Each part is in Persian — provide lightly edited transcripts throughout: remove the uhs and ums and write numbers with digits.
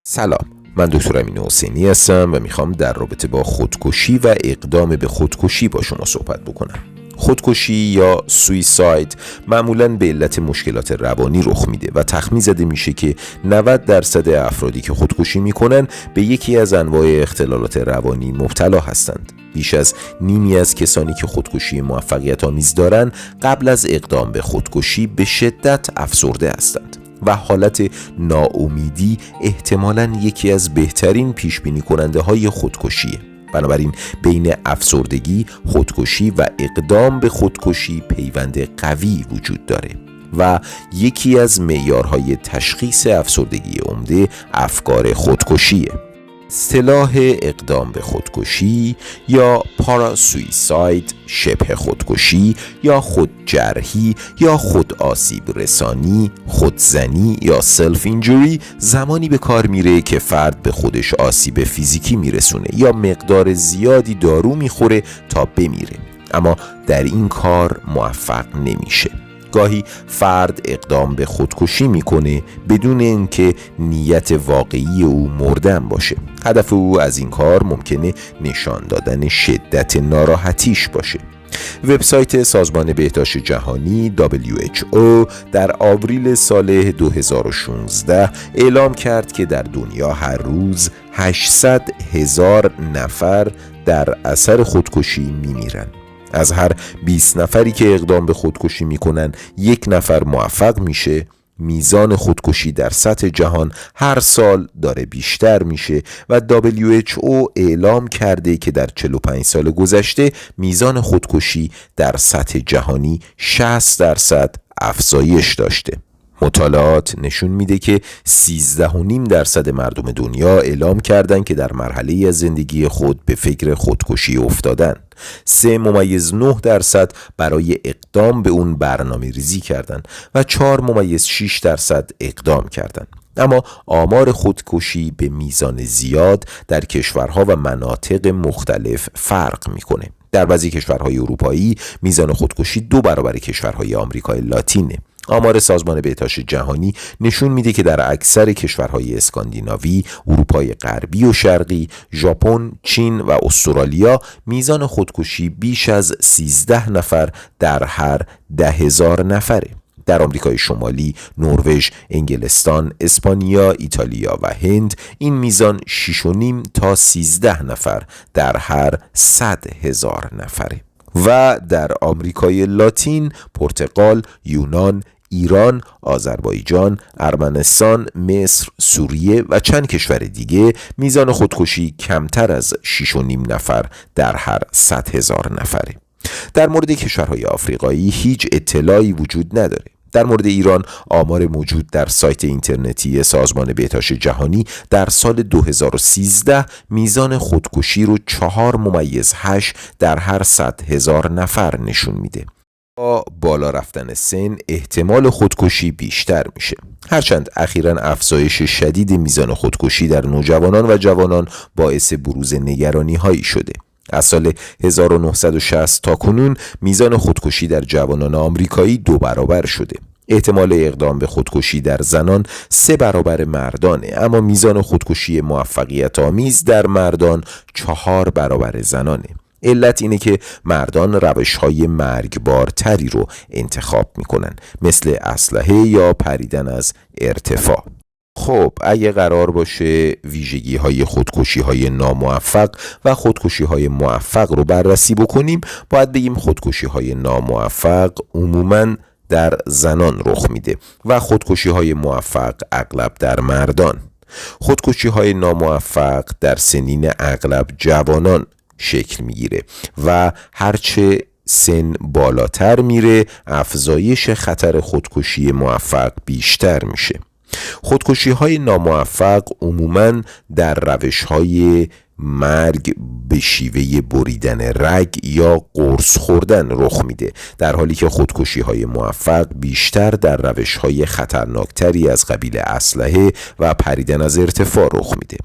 سلام، من دکتر امین حسینی هستم و میخوام در رابطه با خودکشی و اقدام به خودکشی با شما صحبت بکنم. خودکشی یا سویساید معمولاً به علت مشکلات روانی رخ میده و تخمین زده میشه که 90% افرادی که خودکشی میکنن به یکی از انواع اختلالات روانی مبتلا هستند. بیش از نیمی از کسانی که خودکشی موفقیت آمیز دارن قبل از اقدام به خودکشی به شدت افسرده هستند و حالت ناامیدی احتمالاً یکی از بهترین پیش بینی کننده های خودکشیه. بنابراین بین افسردگی، خودکشی و اقدام به خودکشی پیوند قوی وجود داره و یکی از معیارهای تشخیص افسردگی عمده افکار خودکشیه. اصطلاح اقدام به خودکشی یا پاراسویساید، شبه خودکشی یا خودجرحی یا خود آسیب رسانی، خودزنی یا سلف اینجوری زمانی به کار میره که فرد به خودش آسیب فیزیکی میرسونه یا مقدار زیادی دارو میخوره تا بمیره، اما در این کار موفق نمیشه. گاهی فرد اقدام به خودکشی میکنه بدون اینکه نیت واقعی او مردن باشه. هدف او از این کار ممکنه نشان دادن شدت ناراحتیش باشه. وبسایت سازمان بهداشت جهانی WHO در آوریل سال 2016 اعلام کرد که در دنیا هر روز 800,000 نفر در اثر خودکشی میمیرن. از هر 20 نفری که اقدام به خودکشی میکنن یک نفر موفق میشه. میزان خودکشی در سطح جهان هر سال داره بیشتر میشه و WHO اعلام کرده که در 45 سال گذشته میزان خودکشی در سطح جهانی 60% افزایش داشته. مطالعات نشون میده که 13.5% مردم دنیا اعلام کردن که در مرحله از زندگی خود به فکر خودکشی افتادن. 3.9% برای اقدام به اون برنامه ریزی کردن و 4.6% اقدام کردن. اما آمار خودکشی به میزان زیاد در کشورها و مناطق مختلف فرق میکنه. در بعضی کشورهای اروپایی میزان خودکشی 2 برابر کشورهای آمریکای لاتینه. آمار سازمان بهداشت جهانی نشون میده که در اکثر کشورهای اسکاندیناوی، اروپای غربی و شرقی، ژاپن، چین و استرالیا میزان خودکشی بیش از 13 نفر در هر 10,000 نفره. در آمریکای شمالی، نروژ، انگلستان، اسپانیا، ایتالیا و هند این میزان 6.5 تا 13 نفر در هر 100,000 نفره. و در آمریکای لاتین، پرتغال، یونان، ایران، آذربایجان، ارمنستان، مصر، سوریه و چند کشور دیگه میزان خودکشی کمتر از 6.5 نفر در هر 100,000 نفره. در مورد کشورهای آفریقایی هیچ اطلاعی وجود نداره. در مورد ایران آمار موجود در سایت اینترنتی سازمان بهداشت جهانی در سال 2013 میزان خودکشی رو 4.8 در هر 100,000 نفر نشون میده. با بالا رفتن سن احتمال خودکشی بیشتر میشه. هرچند اخیراً افزایش شدید میزان خودکشی در نوجوانان و جوانان باعث بروز نگرانی هایی شده. از سال 1960 تا کنون میزان خودکشی در جوانان آمریکایی 2 برابر شده. احتمال اقدام به خودکشی در زنان 3 برابر مردانه، اما میزان خودکشی موفقیت آمیز در مردان 4 برابر زنانه. علت اینه که مردان روش‌های مرگبارتری رو انتخاب میکنن، مثل اسلحه یا پریدن از ارتفاع. خب اگه قرار باشه ویژگی های خودکشی های ناموفق و خودکشی های موفق رو بررسی بکنیم، باید بگیم خودکشی های ناموفق عموماً در زنان رخ میده و خودکشی های موفق اغلب در مردان. خودکشی های ناموفق در سنین اغلب جوانان شکل میگیره و هرچه سن بالاتر میره افزایش خطر خودکشی موفق بیشتر میشه. خودکشی های ناموفق عموماً در روش های مرگ به شیوه بریدن رگ یا قرص خوردن رخ میده، در حالی که خودکشی های موفق بیشتر در روش های خطرناکتری از قبیل اسلحه و پریدن از ارتفاع رخ میده.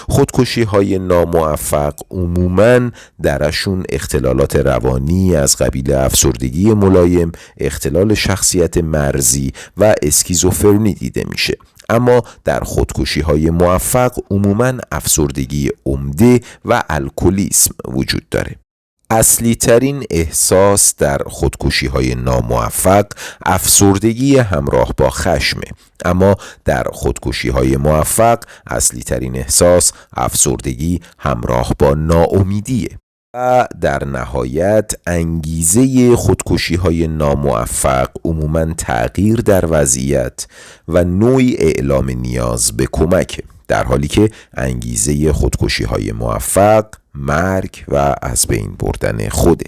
خودکشی های ناموفق عموماً درشون اختلالات روانی از قبیل افسردگی ملایم، اختلال شخصیت مرزی و اسکیزوفرنی دیده میشه. اما در خودکشی‌های موفق عموماً افسردگی عمده و الکلیسم وجود داره. اصلی ترین احساس در خودکشی‌های ناموفق افسردگی همراه با خشمه، اما در خودکشی‌های موفق اصلی ترین احساس افسردگی همراه با ناامیدیه. و در نهایت انگیزه خودکشی‌های ناموفق عموماً تغییر در وضعیت و نوعی اعلام نیاز به کمکه، در حالی که انگیزه خودکشی‌های موفق مرگ و از بین بردن خوده.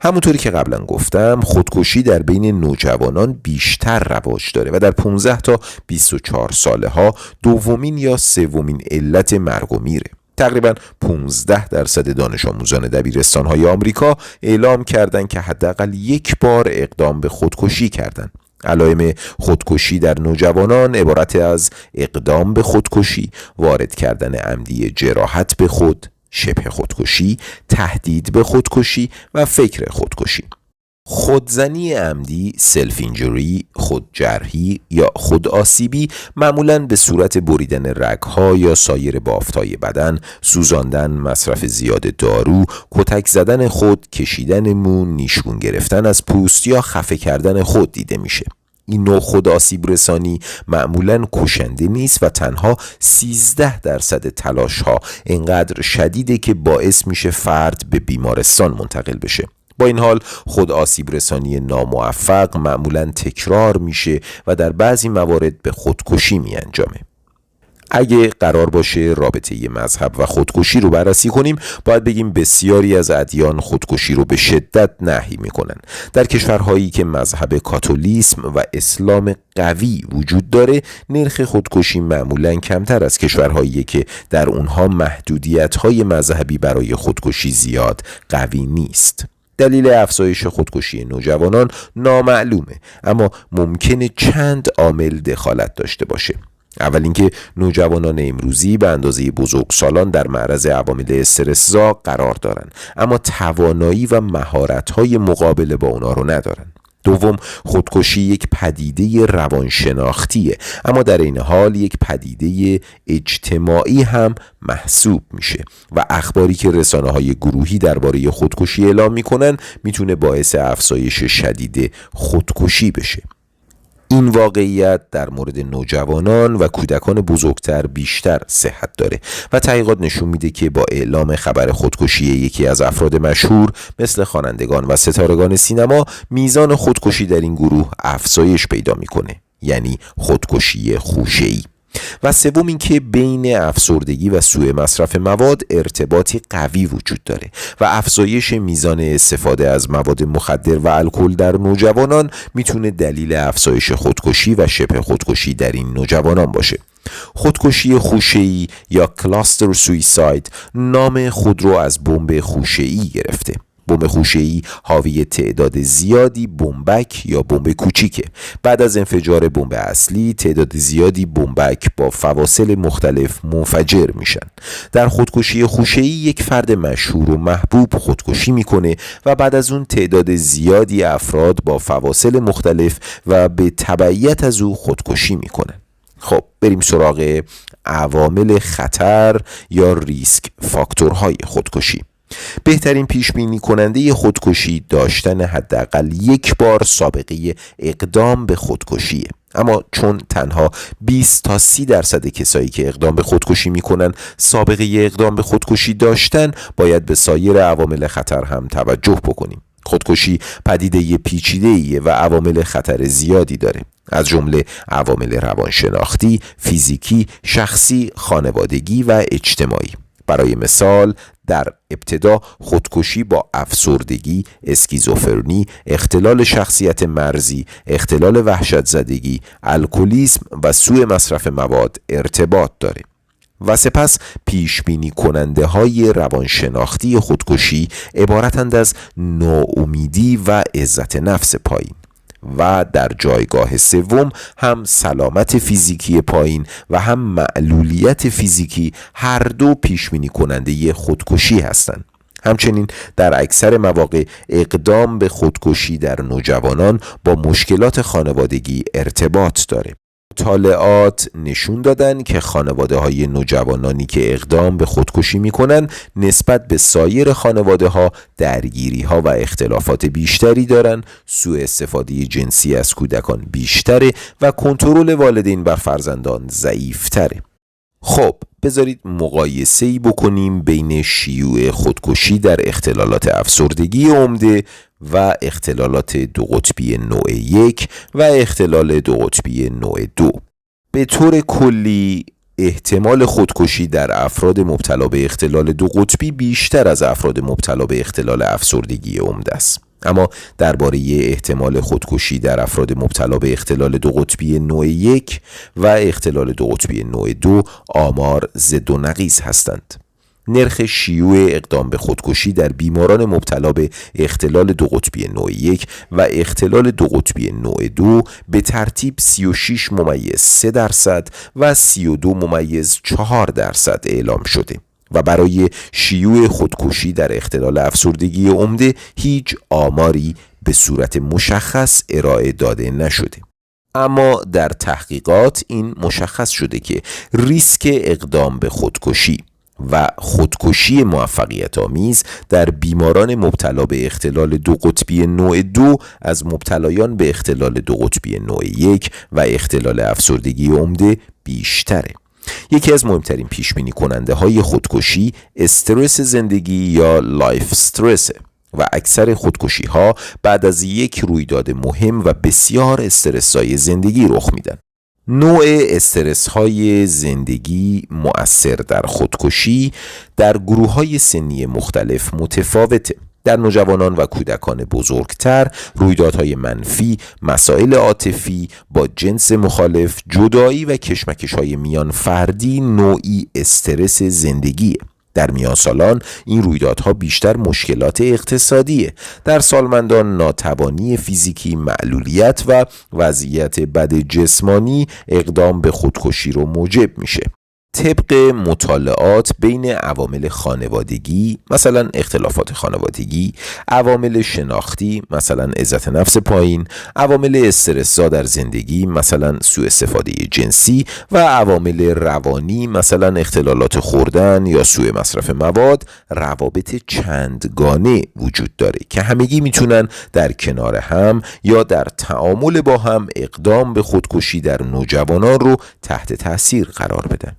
همونطوری که قبلا گفتم خودکشی در بین نوجوانان بیشتر رواج داره و در 15 تا 24 ساله ها دومین یا سومین علت مرگ و میره. تقریبا 15% دانش آموزان دبیرستان‌های آمریکا اعلام کردند که حداقل یک بار اقدام به خودکشی کردند. علائم خودکشی در نوجوانان عبارت از اقدام به خودکشی، وارد کردن عمدی جراحت به خود، شبه خودکشی، تهدید به خودکشی و فکر خودکشی. خودزنی عمدی، سلف اینجوری، خودجرحی یا خودآسیبی معمولاً به صورت بریدن رگها یا سایر بافت‌های بدن، سوزاندن، مصرف زیاد دارو، کتک زدن خود، کشیدن مو، نیشگون گرفتن از پوست یا خفه کردن خود دیده میشه. این نوع خود آسیب رسانی معمولاً کشنده نیست و تنها 13% تلاش ها اینقدر شدیده که باعث میشه فرد به بیمارستان منتقل بشه. با این حال خود آسیب رسانی ناموفق معمولاً تکرار میشه و در بعضی موارد به خودکشی می انجامه. اگه قرار باشه رابطه مذهب و خودکشی رو بررسی کنیم، باید بگیم بسیاری از ادیان خودکشی رو به شدت نهی میکنن. در کشورهایی که مذهب کاتولیسم و اسلام قوی وجود داره، نرخ خودکشی معمولاً کمتر از کشورهایی که در اونها محدودیت‌های مذهبی برای خودکشی زیاد قوی نیست. دلیل افزایش خودکشی نوجوانان نامعلومه، اما ممکنه چند عامل دخالت داشته باشه. اول اینکه نوجوانان امروزی به اندازه بزرگسالان در معرض عوامل استرس‌زا قرار دارن، اما توانایی و مهارت‌های مقابله با اونا رو ندارن. دوم، خودکشی یک پدیده روانشناختیه، اما در این حال یک پدیده اجتماعی هم محسوب میشه و اخباری که رسانه‌های گروهی درباره خودکشی اعلام میکنن میتونه باعث افزایش شدید خودکشی بشه. این واقعیت در مورد نوجوانان و کودکان بزرگتر بیشتر صحت داره و تحقیقات نشون میده که با اعلام خبر خودکشی یکی از افراد مشهور مثل خوانندگان و ستارگان سینما، میزان خودکشی در این گروه افزایش پیدا میکنه، یعنی خودکشی خوشه‌ای. و سوم اینکه بین افسردگی و سوء مصرف مواد ارتباطی قوی وجود داره و افزایش میزان استفاده از مواد مخدر و الکل در نوجوانان میتونه دلیل افزایش خودکشی و شبه خودکشی در این نوجوانان باشه. خودکشی خوشه‌ای یا کلاستر سویساید نام خود رو از بمب خوشه‌ای گرفته. بمب خوشه‌ای حاوی تعداد زیادی بمبک یا بمب کوچیکه. بعد از انفجار بمب اصلی تعداد زیادی بمبک با فواصل مختلف منفجر میشن. در خودکشی خوشه‌ای یک فرد مشهور و محبوب خودکشی میکنه و بعد از اون تعداد زیادی افراد با فواصل مختلف و به تبعیت از او خودکشی میکنن. خب بریم سراغ عوامل خطر یا ریسک فاکتورهای خودکشی. بهترین پیش بینی کننده خودکشی داشتن حداقل یک بار سابقه اقدام به خودکشیه، اما چون تنها 20 تا 30% کسایی که اقدام به خودکشی میکنن سابقه اقدام به خودکشی داشتن، باید به سایر عوامل خطر هم توجه بکنیم. خودکشی پدیده پیچیده‌ایه و عوامل خطر زیادی داره، از جمله عوامل روانشناختی، فیزیکی، شخصی، خانوادگی و اجتماعی. برای مثال در ابتدا خودکشی با افسردگی، اسکیزوفرنی، اختلال شخصیت مرزی، اختلال وحشت زدگی، الکلیسم و سوء مصرف مواد ارتباط داره. و سپس پیش بینی کننده های روانشناختی خودکشی عبارتند از ناامیدی و عزت نفس پایین. و در جایگاه سوم هم سلامت فیزیکی پایین و هم معلولیت فیزیکی هر دو پیش بینی کننده خودکشی هستند. همچنین در اکثر مواقع اقدام به خودکشی در نوجوانان با مشکلات خانوادگی ارتباط داره. مطالعات نشون دادن که خانواده‌های نوجوانانی که اقدام به خودکشی میکنن نسبت به سایر خانواده‌ها درگیری‌ها و اختلافات بیشتری دارن، سوء استفاده جنسی از کودکان بیشتره و کنترل والدین بر فرزندان ضعیف‌تره. خب بذارید مقایسه‌ای بکنیم بین شیوع خودکشی در اختلالات افسردگی عمده و اختلالات دو قطبی نوع 1 و اختلال دو قطبی نوع 2. به طور کلی احتمال خودکشی در افراد مبتلا به اختلال دو قطبی بیشتر از افراد مبتلا به اختلال افسردگی عمده است. اما درباره احتمال خودکشی در افراد مبتلا به اختلال دو قطبی نوع 1 و اختلال دو قطبی نوع 2 آمار ضد و نقیض هستند. نرخ شیوع اقدام به خودکشی در بیماران مبتلا به اختلال دو قطبی نوع 1 و اختلال دو قطبی نوع 2 به ترتیب 36.3% و 32.4% اعلام شده و برای شیوع خودکشی در اختلال افسردگی عمده هیچ آماری به صورت مشخص ارائه داده نشده. اما در تحقیقات این مشخص شده که ریسک اقدام به خودکشی و خودکشی موفقیت آمیز در بیماران مبتلا به اختلال دو قطبی نوع 2 از مبتلایان به اختلال دو قطبی نوع 1 و اختلال افسردگی عمده بیشتره. یکی از مهمترین پیشبینی کننده های خودکشی استرس زندگی یا لایف استرس و اکثر خودکشی ها بعد از یک رویداد مهم و بسیار استرس‌زای زندگی رخ میدن. نوع استرس های زندگی مؤثر در خودکشی در گروه های سنی مختلف متفاوته. در نوجوانان و کودکان بزرگتر رویدادهای منفی، مسائل عاطفی با جنس مخالف، جدایی و کشمکش‌های میان فردی نوعی استرس زندگیه. در میانسالان این رویدادها بیشتر مشکلات اقتصادیه. در سالمندان ناتوانی فیزیکی، معلولیت و وضعیت بد جسمانی اقدام به خودکشی رو موجب میشه. طبق مطالعات بین عوامل خانوادگی مثلا اختلافات خانوادگی، عوامل شناختی مثلا عزت نفس پایین، عوامل استرس‌زا در زندگی مثلا سوء استفاده جنسی و عوامل روانی مثلا اختلالات خوردن یا سوء مصرف مواد روابط چندگانه وجود داره که همگی میتونن در کنار هم یا در تعامل با هم اقدام به خودکشی در نوجوانان رو تحت تاثیر قرار بدن.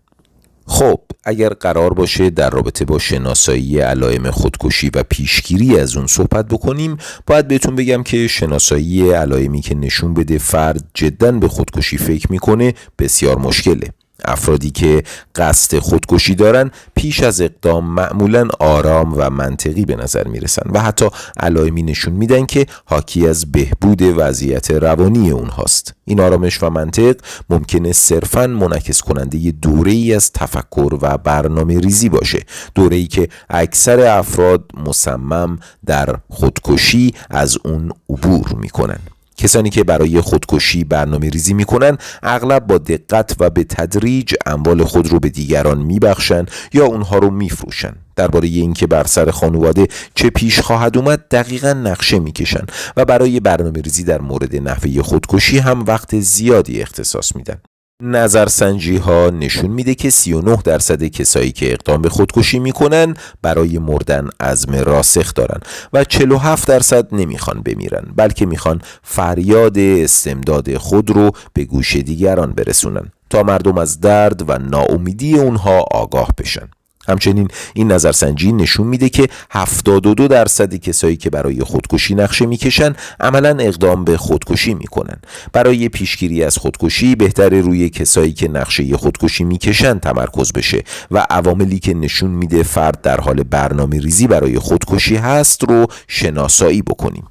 خب اگر قرار باشه در رابطه با شناسایی علائم خودکشی و پیشگیری از اون صحبت بکنیم، باید بهتون بگم که شناسایی علائمی که نشون بده فرد جداً به خودکشی فکر میکنه بسیار مشکله. افرادی که قصد خودکشی دارن پیش از اقدام معمولاً آرام و منطقی به نظر میرسن و حتی علائمی نشون میدن که حاکی از بهبود وضعیت روانی اونهاست. این آرامش و منطق ممکنه صرفاً منعکس کننده دوره‌ای از تفکر و برنامه ریزی باشه، دوره‌ای که اکثر افراد مصمم در خودکشی از اون عبور میکنن. کسانی که برای خودکشی برنامه ریزی میکنن اغلب با دقت و به تدریج اموال خود رو به دیگران میبخشن یا اونها رو میفروشن. درباره اینکه بر سر خانواده چه پیش خواهد اومد دقیقاً نقشه میکشن و برای برنامه ریزی در مورد نحوه خودکشی هم وقت زیادی اختصاص میدن. نظرسنجی ها نشون میده که 39% کسایی که اقدام به خودکشی میکنن برای مردن عزم راسخ دارن و 47% نمیخوان بمیرن، بلکه میخوان فریاد استمداد خود رو به گوش دیگران برسونن تا مردم از درد و ناامیدی اونها آگاه بشن. همچنین این نظرسنجی نشون میده که 72% کسایی که برای خودکشی نقشه میکشن عملاً اقدام به خودکشی میکنن. برای پیشگیری از خودکشی بهتره روی کسایی که نقشه خودکشی میکشن تمرکز بشه و عواملی که نشون میده فرد در حال برنامه ریزی برای خودکشی هست رو شناسایی بکنیم.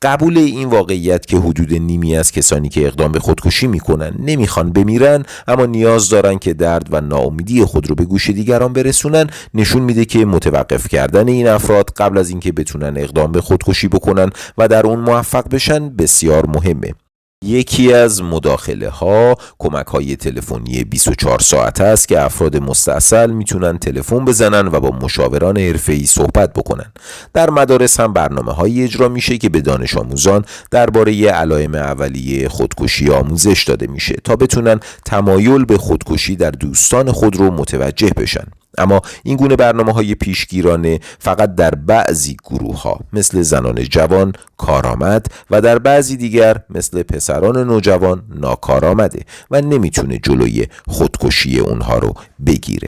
قبول این واقعیت که حدود نیمی از کسانی که اقدام به خودکشی میکنن نمیخوان بمیرن اما نیاز دارن که درد و ناامیدی خود رو به گوش دیگران برسونن نشون میده که متوقف کردن این افراد قبل از اینکه بتونن اقدام به خودکشی بکنن و در اون موفق بشن بسیار مهمه. یکی از مداخله ها کمک های تلفنی 24 ساعته است که افراد مستعسل میتونن تلفن بزنن و با مشاوران حرفه‌ای صحبت بکنن. در مدارس هم برنامه هایی اجرا میشه که به دانش آموزان درباره علائم اولیه خودکشی آموزش داده میشه تا بتونن تمایل به خودکشی در دوستان خود رو متوجه بشن. اما این گونه برنامه‌های پیشگیرانه فقط در بعضی گروه‌ها مثل زنان جوان کارآمد و در بعضی دیگر مثل پسران نوجوان ناکارآمده و نمیتونه جلوی خودکشی اونها رو بگیره.